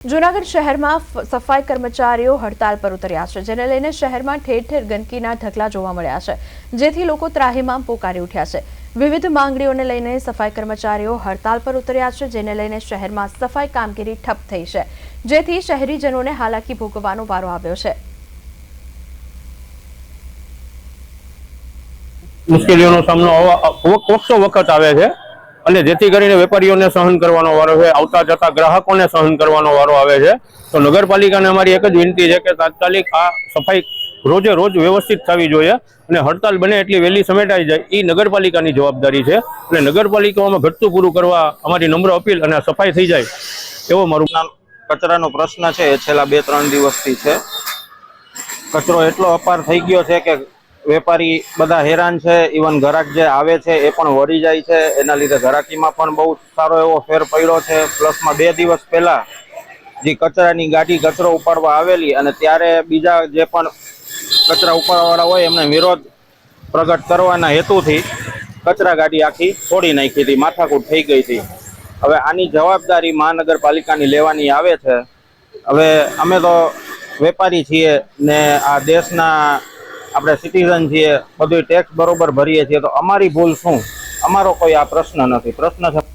જૂનાગઢ શહેરમાં સફાઈ કર્મચારીઓ હડતાલ પર ઉતર્યા છે, જેને લઈને શહેરમાં ઠેર ઠેર ગંદકીના ઢગલા જોવા મળ્યા છે, જેથી લોકો ત્રાહિમામ પોકારી ઉઠ્યા છે। વિવિધ માંગણીઓને લઈને સફાઈ કર્મચારીઓ હડતાલ પર ઉતર્યા છે, જેને લઈને શહેરમાં સફાઈ કામગીરી ઠપ થઈ છે, જેથી શહેરીજનોને હાલાકી ભોગવવાનો વારો આવ્યો છે। મુશ્કેલીઓનો સામનો વખતો વખત આવે છે અને જેથી કરીને વેપારીઓને સહન કરવાનો વારો છે, આવતા જતા ગ્રાહકોને સહન કરવાનો વારો આવે છે। તો નગરપાલિકાને અમારી એક જ વિનંતી છે કે તાત્કાલિક આ સફાઈ રોજે રોજ વ્યવસ્થિત થવી જોઈએ અને હડતાલ બને એટલી વહેલી સમેટાઈ જાય એ નગરપાલિકાની જવાબદારી છે અને નગરપાલિકામાં ઘટતું પૂરું કરવા અમારી નમ્ર અપીલ અને સફાઈ થઈ જાય એવો મારું કચરાનો પ્રશ્ન છે એ છેલ્લા 2-3 દિવસથી છે। કચરો એટલો અપાર થઈ ગયો છે કે વેપારી બધા હેરાન છે, ઇવન ગ્રાહક જે આવે છે એ પણ વળી જાય છે। એના લીધે ગ્રાહકીમાં પણ બહુ સારો એવો ફેર પડ્યો છે। પ્લસમાં 2 દિવસ પહેલા જે કચરાની ગાડી કચરો ઉપાડવા આવેલી અને ત્યારે બીજા જે પણ કચરા ઉપાડવાવાળા હોય એમને વિરોધ પ્રગટ કરવાના હેતુથી કચરા ગાડી આખી તોડી નાખી હતી, માથાકૂટ થઈ ગઈ હતી। હવે આની જવાબદારી મહાનગરપાલિકાની લેવાની આવે છે। હવે અમે તો વેપારી છીએ ને આ દેશના આપણે સિટીઝન છીએ, બધું ટેક્સ બરોબર ભરીએ છીએ, તો અમારી ભૂલ શું? અમારો કોઈ આ પ્રશ્ન નથી। પ્રશ્ન છે